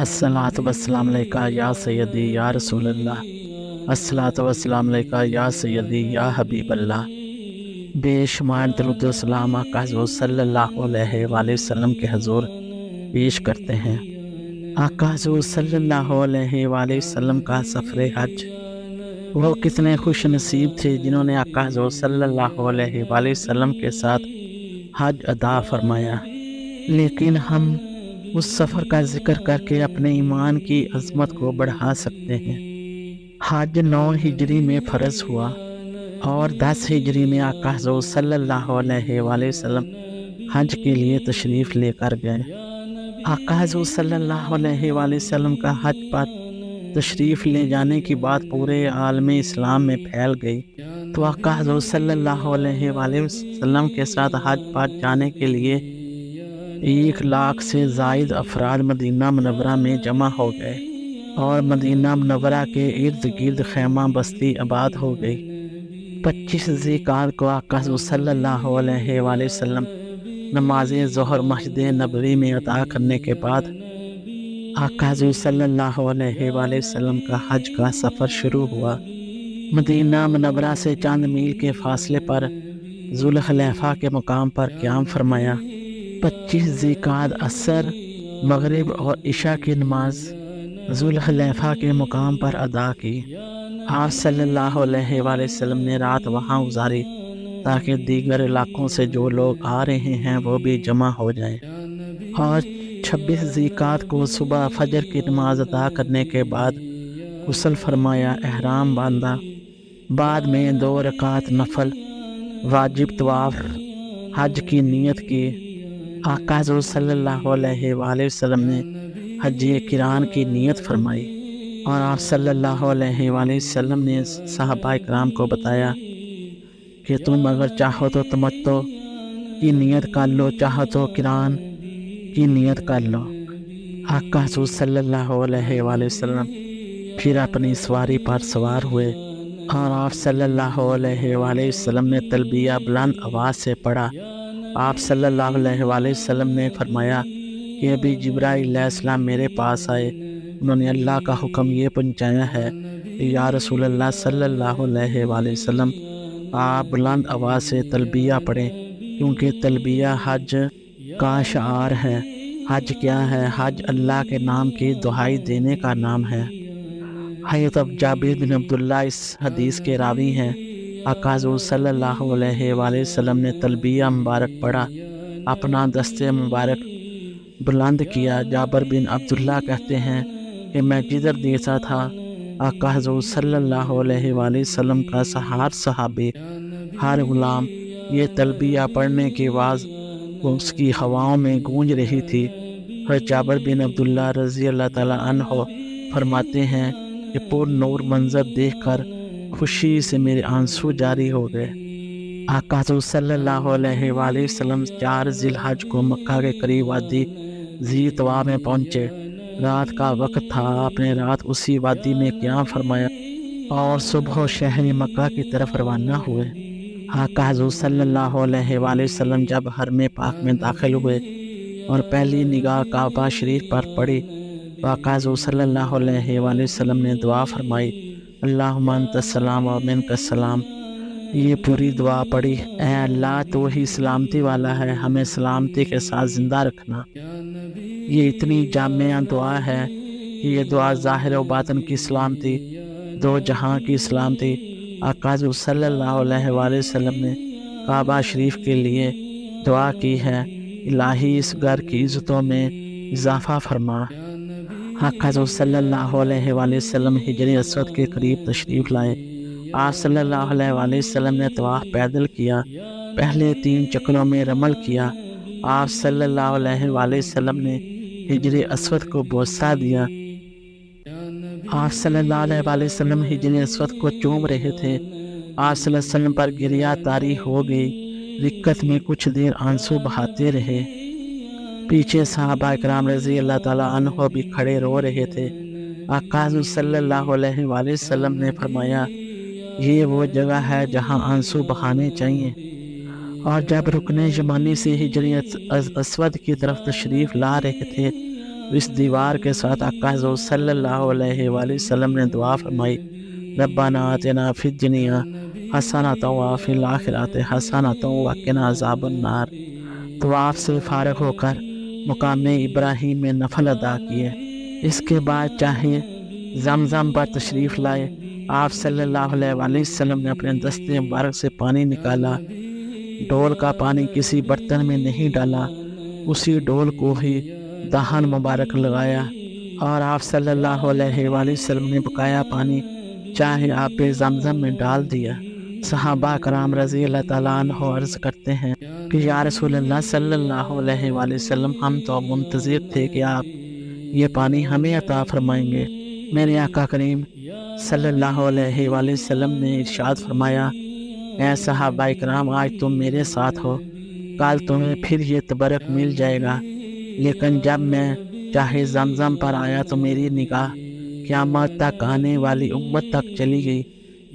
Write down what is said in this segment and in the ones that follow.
الصلاۃ والسلام علیکہ یا سیدی یا رسول اللہ، الصلاۃ والسلام علیکہ یا سیدی یا حبیب اللہ۔ بے شمار درود و سلام آقا حضور صلی اللہ علیہ وآلہ وسلم کے حضور پیش کرتے ہیں۔ آقا حضور صلی اللہ علیہ وآلہ وسلم کا سفر حج، وہ کتنے خوش نصیب تھے جنہوں نے آقا حضور صلی اللہ علیہ وآلہ وسلم کے ساتھ حج ادا فرمایا۔ لیکن ہم اس سفر کا ذکر کر کے اپنے ایمان کی عظمت کو بڑھا سکتے ہیں۔ حج 9 ہجری میں فرض ہوا اور 10 ہجری میں آقا حضور صلی اللہ علیہ وآلہ وسلم حج کے لیے تشریف لے کر گئے۔ آقا حضور صلی اللہ علیہ وآلہ وسلم کا حج پر تشریف لے جانے کی بات پورے عالم اسلام میں پھیل گئی، تو آقا حضور صلی اللہ علیہ وآلہ وسلم کے ساتھ حج پر جانے کے لیے 1 لاکھ سے زائد افراد مدینہ منورہ میں جمع ہو گئے اور مدینہ منورہ کے ارد گرد خیمہ بستی آباد ہو گئی۔ 25 ذی القعدہ کو آقا حضور صلی اللہ علیہ وآلہ وسلم نماز ظہر مسجد نبوی میں ادا کرنے کے بعد آقا حضور صلی اللہ علیہ وآلہ وسلم کا حج کا سفر شروع ہوا۔ مدینہ منورہ سے چند میل کے فاصلے پر ذوالحلیفہ کے مقام پر قیام فرمایا۔ 25 ذی القعدہ عصر، مغرب اور عشاء کی نماز ذوالحلیفہ کے مقام پر ادا کی۔ آپ صلی اللہ علیہ وآلہ وسلم نے رات وہاں گزاری تاکہ دیگر علاقوں سے جو لوگ آ رہے ہیں وہ بھی جمع ہو جائیں، اور 26 ذی القعدہ کو صبح فجر کی نماز ادا کرنے کے بعد غسل فرمایا، احرام باندھا۔ بعد میں 2 رکعت نفل واجب طواف حج کی نیت کی۔ آقا حضور صلی اللہ علیہ وآلہ وسلم نے حج قران کی نیت فرمائی، اور آپ صلی اللہ علیہ وآلہ وسلم نے صحابہ کرام کو بتایا کہ تم اگر چاہو تو تمتع کی نیت کر لو، چاہو تو قران کی نیت کر لو۔ آقا حضور صلی اللہ علیہ وآلہ وسلم پھر اپنی سواری پر سوار ہوئے، اور آپ صلی اللہ علیہ وآلہ وسلم نے تلبیہ بلند آواز سے پڑھا۔ آپ صلی اللہ علیہ وآلہ وسلم نے فرمایا کہ ابھی جبرائیل علیہ السلام میرے پاس آئے، انہوں نے اللہ کا حکم یہ پہنچایا ہے کہ یا رسول اللہ صلی اللہ علیہ وآلہ وسلم آپ بلند آواز سے تلبیہ پڑھیں، کیونکہ تلبیہ حج کا شعار ہے۔ حج کیا ہے؟ حج اللہ کے نام کی دہائی دینے کا نام ہے۔ حضرت جابر بن عبداللہ اس حدیث کے راوی ہیں۔ آقا حضور صلی اللہ علیہ وآلہ وسلم نے تلبیہ مبارک پڑھا، اپنا دست مبارک بلند کیا۔ جابر بن عبداللہ کہتے ہیں کہ میں جدھر دیکھتا تھا آقا حضور صلی اللہ علیہ وآلہ وسلم کا ہر صحابی، ہر غلام یہ تلبیہ پڑھنے کی آواز اس کی ہواؤں میں گونج رہی تھی۔ حضرت جابر بن عبداللہ رضی اللہ تعالیٰ عنہ فرماتے ہیں کہ پر نور منظر دیکھ کر خوشی سے میرے آنسو جاری ہو گئے۔ آقا حضور صلی اللہ علیہ وآلہ وسلم 4 ذی الحج کو مکہ کے قریب وادی ذی طویٰ میں پہنچے۔ رات کا وقت تھا، آپ نے رات اسی وادی میں قیام فرمایا اور صبح شہر مکہ کی طرف روانہ ہوئے۔ آقا حضور صلی اللہ علیہ وآلہ وسلم جب حرم پاک میں داخل ہوئے اور پہلی نگاہ کعبہ شریف پر پڑی تو آقا حضور صلی اللہ علیہ وآلہ وسلم نے دعا فرمائی، اللہم انت السلام و منک السلام۔ یہ پوری دعا پڑھی، اے اللہ تو ہی سلامتی والا ہے، ہمیں سلامتی کے ساتھ زندہ رکھنا۔ یہ اتنی جامع دعا ہے کہ یہ دعا ظاہر و باطن کی سلامتی، 2 جہاں کی سلامتی۔ آقا حضور صلی اللہ علیہ وآلہ وسلم نے کعبہ شریف کے لیے دعا کی ہے، الہی اس گھر کی عزتوں میں اضافہ فرما۔ آقا حضور صلی اللہ علیہ وآلہ وسلم حجر اسود کے قریب تشریف لائے۔ آپ صلی اللہ علیہ وآلہ وسلم نے طواف پیدل کیا، پہلے 3 چکروں میں رمل کیا۔ آپ صلی اللہ علیہ وآلہ وسلم نے حجر اسود کو بوسہ دیا۔ آپ صلی اللہ علیہ وآلہ وسلم حجر اسود کو چوم رہے تھے۔ آپ صلی اللہ علیہ وسلم پر گریہ طاری ہو گئی، رکت میں کچھ دیر آنسو بہاتے رہے۔ پیچھے صحابہ کرام رضی اللہ تعالیٰ عنہ بھی کھڑے رو رہے تھے۔ آقا حضور صلی اللہ علیہ وآلہ وسلم نے فرمایا، یہ وہ جگہ ہے جہاں آنسو بہانے چاہیے۔ اور جب رکن یمانی سے حجر اسود کی طرف تشریف لا رہے تھے اس دیوار کے ساتھ آقا حضور صلی اللہ علیہ وآلہ وسلم نے دعا فرمائی، ربنا آتنا فی الدنیا حسنۃ وفی الآخرۃ حسنۃ وقنا عذاب النار۔ طواف سے فارغ ہو کر مقام ابراہیم میں نفل ادا کیے۔ اس کے بعد چاہے زمزم پر تشریف لائے، آپ صلی اللہ علیہ وآلہ وسلم نے اپنے دست مبارک سے پانی نکالا، ڈول کا پانی کسی برتن میں نہیں ڈالا، اسی ڈول کو ہی دہن مبارک لگایا، اور آپ صلی اللہ علیہ وآلہ وسلم نے بقایا پانی چاہے آب زمزم میں ڈال دیا۔ صحابہ کرام رضی اللہ تعالیٰ عنہ عرض کرتے ہیں کہ یا رسول اللہ صلی اللہ علیہ وآلہ وسلم، ہم تو منتظر تھے کہ آپ یہ پانی ہمیں عطا فرمائیں گے۔ میرے آقا کریم صلی اللہ علیہ وآلہ وسلم نے ارشاد فرمایا، اے صحابہ کرام، آج تم میرے ساتھ ہو، کل تمہیں پھر یہ تبرک مل جائے گا۔ لیکن جب میں چاہے زمزم پر آیا تو میری نگاہ قیامت تک آنے والی امت تک چلی گئی۔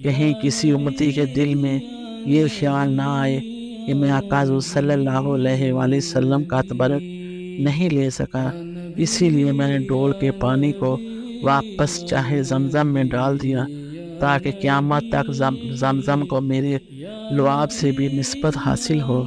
کہیں کسی امتی کے دل میں یہ خیال نہ آئے کہ میں آقا حضور صلی اللہ علیہ وآلہ وسلم کا تبرک نہیں لے سکا، اسی لیے میں نے ڈول کے پانی کو واپس چاہے زمزم میں ڈال دیا، تاکہ قیامت تک زمزم کو میرے لعاب سے بھی نسبت حاصل ہو۔